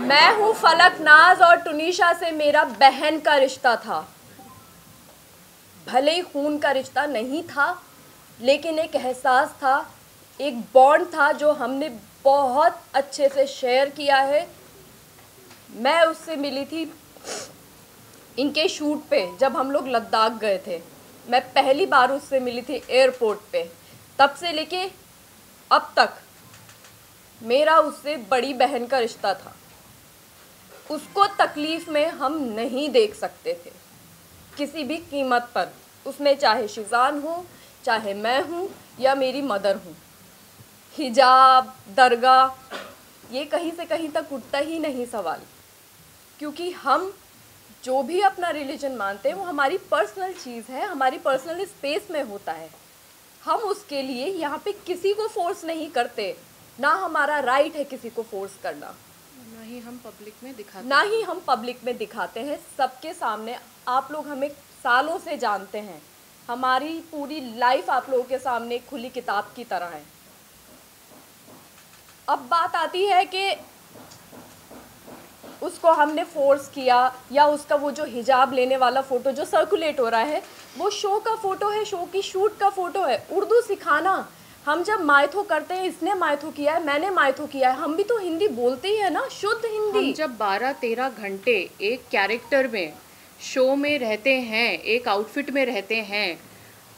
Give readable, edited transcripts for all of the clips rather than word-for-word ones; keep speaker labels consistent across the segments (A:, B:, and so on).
A: मैं हूँ फलक नाज और टुनीशा से मेरा बहन का रिश्ता था। भले ही खून का रिश्ता नहीं था, लेकिन एक एहसास था, एक बॉन्ड था जो हमने बहुत अच्छे से शेयर किया है। मैं उससे मिली थी इनके शूट पे, जब हम लोग लद्दाख गए थे। मैं पहली बार उससे मिली थी एयरपोर्ट पे। तब से लेके अब तक मेरा उससे बड़ी बहन का रिश्ता था। उसको तकलीफ़ में हम नहीं देख सकते थे किसी भी कीमत पर, उसमें चाहे शिजान हो, चाहे मैं हूँ या मेरी मदर हूँ। हिजाब, दरगाह, ये कहीं से कहीं तक उठता ही नहीं सवाल, क्योंकि हम जो भी अपना रिलीजन मानते हैं वो हमारी पर्सनल चीज़ है, हमारी पर्सनल स्पेस में होता है। हम उसके लिए यहाँ पे किसी को फोर्स नहीं करते, ना हमारा राइट है किसी को फोर्स करना,
B: ना ही हम
A: पब्लिक में दिखाते हैं सबके सामने। आप लोग हमें सालों से जानते हैं, हमारी पूरी लाइफ आप लोगों के सामने खुली किताब की तरह है। अब बात आती है कि उसको हमने फोर्स किया, या उसका वो जो हिजाब लेने वाला फ़ोटो जो सर्कुलेट हो रहा है वो शो का फ़ोटो है, शो की शूट का फ़ोटो है। उर्दू सिखाना, हम जब मायथो करते हैं, इसने मायथो किया है, मैंने मायथो किया है, हम भी तो हिंदी बोलते ही है ना, शुद्ध हिंदी।
B: हम जब 12-13 घंटे एक कैरेक्टर में शो में रहते हैं, एक आउटफिट में रहते हैं,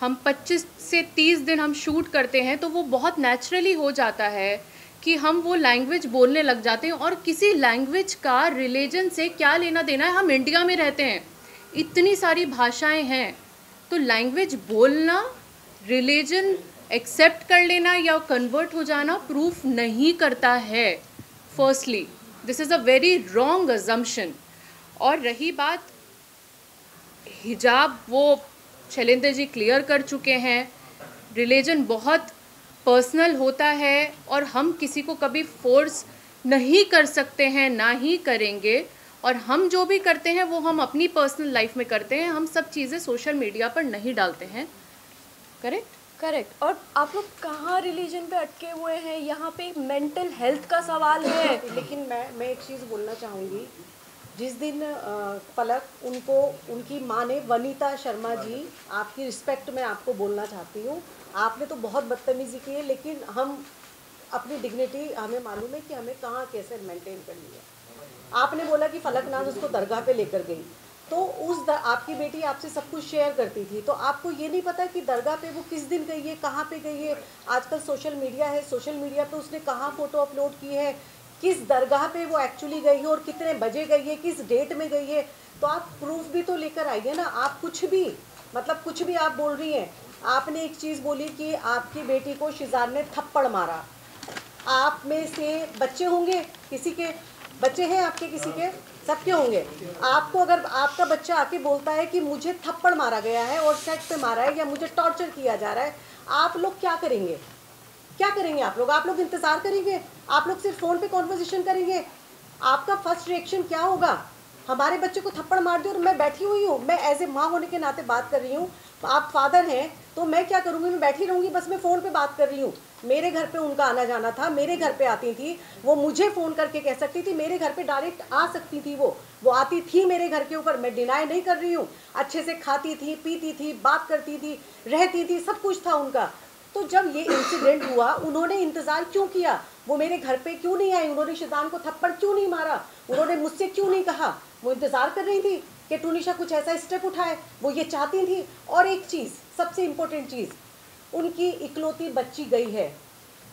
B: हम 25 से 30 दिन हम शूट करते हैं, तो वो बहुत नेचुरली हो जाता है कि हम वो लैंग्वेज बोलने लग जाते हैं। और किसी लैंग्वेज का रिलीजन से क्या लेना देना है, हम इंडिया में रहते हैं, इतनी सारी भाषाएं हैं, तो लैंग्वेज बोलना, रिलीजन एक्सेप्ट कर लेना या कन्वर्ट हो जाना प्रूफ नहीं करता है। Firstly this is a very wrong assumption. और रही बात हिजाब, वो शैलेंद्र जी क्लियर कर चुके हैं, रिलीजन बहुत पर्सनल होता है और हम किसी को कभी फोर्स नहीं कर सकते हैं, ना ही करेंगे। और हम जो भी करते हैं वो हम अपनी पर्सनल लाइफ में करते हैं, हम सब चीज़ें सोशल मीडिया पर नहीं डालते हैं।
A: करेक्ट। और आप लोग कहाँ रिलीजन पे अटके हुए हैं, यहाँ पे मेंटल हेल्थ का सवाल है।
C: लेकिन मैं एक चीज़ बोलना चाहूँगी। जिस दिन पलक उनको, उनकी माँ ने, वनीता शर्मा जी, आपकी रिस्पेक्ट में आपको बोलना चाहती हूँ, आपने तो बहुत बदतमीज़ी की है, लेकिन हम अपनी डिग्निटी, हमें मालूम है कि हमें कहाँ कैसे मेंटेन करनी है। आपने बोला कि फलक नाज उसको दरगाह पे लेकर गई, तो आपकी बेटी आपसे सब कुछ शेयर करती थी, तो आपको ये नहीं पता कि दरगाह पे वो किस दिन गई है, कहाँ पे गई है। आजकल सोशल मीडिया है, सोशल मीडिया पे उसने कहाँ फ़ोटो अपलोड की है, किस दरगाह पे वो एक्चुअली गई है और कितने बजे गई है, किस डेट में गई है, तो आप प्रूफ भी तो लेकर आइए ना। आप कुछ भी, मतलब कुछ भी आप बोल रही हैं। आपने एक चीज़ बोली कि आपकी बेटी को शिजान ने थप्पड़ मारा। आप में से बच्चे होंगे, किसी के बच्चे हैं आपके, किसी के, सबके होंगे। आपको अगर आपका बच्चा आके बोलता है कि मुझे थप्पड़ मारा गया है और सेट पे मारा है या मुझे टॉर्चर किया जा रहा है, आप लोग क्या करेंगे? क्या करेंगे आप लोग? आप लोग इंतज़ार करेंगे? आप लोग सिर्फ फ़ोन पे कॉन्वर्सेशन करेंगे? आपका फर्स्ट रिएक्शन क्या होगा? हमारे बच्चे को थप्पड़ मार दिया और मैं बैठी हुई हूँ, मैं एज ए माँ होने के नाते बात कर रही हूँ, आप फादर हैं, तो मैं क्या करूँगी? मैं बैठी रहूँगी? बस मैं फ़ोन पे बात कर रही हूँ। मेरे घर पे उनका आना जाना था, मेरे घर पे आती थी, वो मुझे फ़ोन करके कह सकती थी, मेरे घर पे डायरेक्ट आ सकती थी, वो आती थी मेरे घर के ऊपर, मैं डिनाई नहीं कर रही हूँ। अच्छे से खाती थी, पीती थी, बात करती थी, रहती थी, सब कुछ था उनका। तो जब ये इंसिडेंट हुआ, उन्होंने इंतज़ार क्यों किया? वो मेरे घर पे क्यों नहीं आई? उन्होंने शिजान को थप्पड़ क्यों नहीं मारा? उन्होंने मुझसे क्यों नहीं कहा? वो इंतज़ार कर रही थी कि टुनीशा कुछ ऐसा स्टेप उठाए, वो ये चाहती थी। और एक चीज़, सबसे इम्पोर्टेंट चीज़, उनकी इकलौती बच्ची गई है,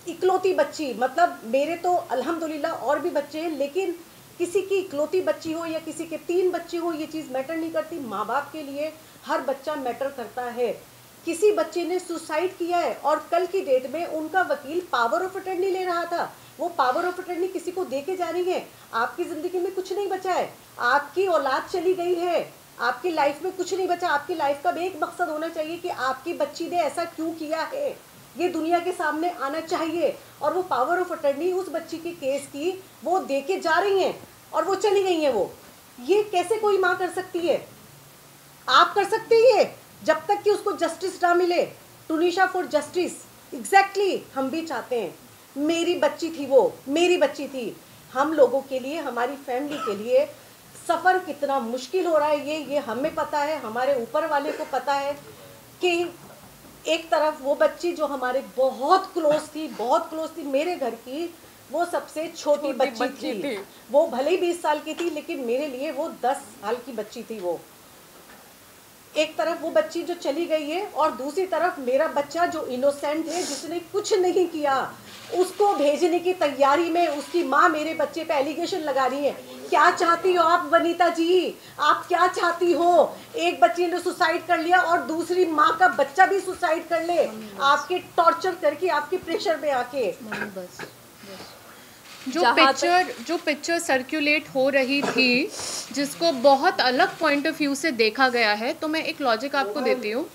C: इकलौती बच्ची, मतलब मेरे तो अल्हम्दुलिल्लाह और भी बच्चे हैं, लेकिन किसी की इकलौती बच्ची हो या किसी के 3 बच्चे हो, ये चीज़ मैटर नहीं करती। माँ बाप के लिए हर बच्चा मैटर करता है। किसी बच्चे ने सुसाइड किया है और कल की डेट में उनका वकील पावर ऑफ अटर्नी ले रहा था, वो पावर ऑफ अटर्नी किसी को दे के जा रही है। आपकी ज़िंदगी में कुछ नहीं बचा है, आपकी औलाद चली गई है, आपकी लाइफ में कुछ नहीं बचा। आपकी लाइफ का एक मकसद होना चाहिए कि आपकी बच्ची ने ऐसा क्यों किया है, ये दुनिया के सामने आना चाहिए। और वो पावर ऑफ अटर्नी उस बच्ची के केस की वो दे के जा रही हैं और वो चली गई हैं। वो ये कैसे कोई माँ कर सकती है? आप कर सकते हैं जब तक कि उसको जस्टिस ना मिले। टुनीशा फॉर जस्टिस, एग्जैक्टली हम भी चाहते हैं। मेरी बच्ची थी, वो मेरी बच्ची थी। हम लोगों के लिए, हमारी फैमिली के लिए सफ़र कितना मुश्किल हो रहा है, ये हमें पता है, हमारे ऊपर वाले को पता है कि एक तरफ वो बच्ची जो हमारे बहुत क्लोज थी मेरे घर की, वो सबसे छोटी बच्ची थी। वो भले ही 20 साल की थी, लेकिन मेरे लिए वो 10 साल की बच्ची थी। वो एक तरफ वो बच्ची जो चली गई है, और दूसरी तरफ मेरा बच्चा जो इनोसेंट है, जिसने कुछ नहीं किया, उसको भेजने की तैयारी में उसकी माँ मेरे बच्चे पे एलिगेशन लगा रही है। क्या चाहती हो आप वनीता जी? आप क्या चाहती हो? एक बच्ची ने सुसाइड कर लिया और दूसरी माँ का बच्चा भी सुसाइड कर ले, आपके टॉर्चर करके, आपके प्रेशर में आके।
B: जो पिक्चर सर्कुलेट हो रही थी, जिसको बहुत अलग पॉइंट ऑफ व्यू से देखा गया है, तो मैं एक लॉजिक आपको देती हूँ।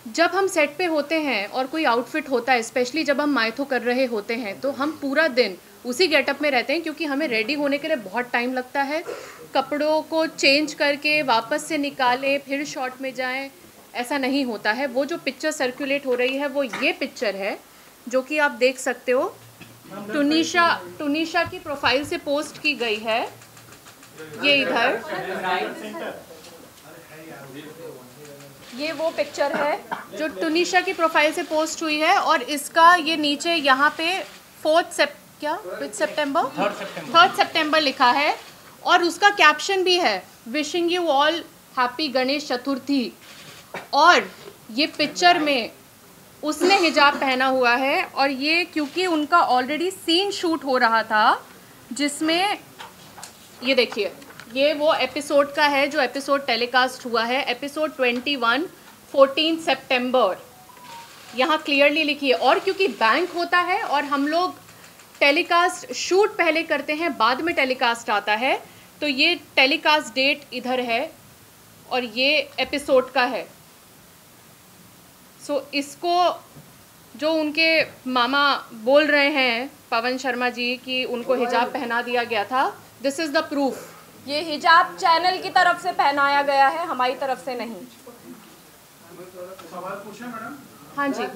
B: जब हम सेट पे होते हैं और कोई आउटफिट होता है, स्पेशली जब हम माइथो कर रहे होते हैं, तो हम पूरा दिन उसी गेटअप में रहते हैं, क्योंकि हमें रेडी होने के लिए बहुत टाइम लगता है। कपड़ों को चेंज करके वापस से निकालें, फिर शॉट में जाएं, ऐसा नहीं होता है। वो जो पिक्चर सर्कुलेट हो रही है, वो ये पिक्चर है जो कि आप देख सकते हो, टुनीशा की प्रोफाइल से पोस्ट की गई है। ये इधर
A: ये वो पिक्चर है
B: जो टुनीशा की प्रोफाइल से पोस्ट हुई है, और इसका ये नीचे यहाँ पे 3 सितंबर लिखा है, और उसका कैप्शन भी है, wishing you all happy Ganesh Chaturthi. और ये पिक्चर में उसने हिजाब पहना हुआ है, और ये क्योंकि उनका ऑलरेडी सीन शूट हो रहा था, जिसमें ये देखिए, ये वो एपिसोड का है जो एपिसोड टेलीकास्ट हुआ है, एपिसोड 21 14 सितंबर, यहाँ क्लियरली लिखी है। और क्योंकि बैंक होता है और हम लोग टेलीकास्ट शूट पहले करते हैं, बाद में टेलीकास्ट आता है, तो ये टेलीकास्ट डेट इधर है और ये एपिसोड का है। सो इसको जो उनके मामा बोल रहे हैं, पवन शर्मा जी, कि उनको हिजाब पहना दिया गया था, दिस इज़ द प्रूफ।
A: ये हिजाब चैनल की तरफ से पहनाया गया है, हमारी तरफ से नहीं।
B: हाँ जी।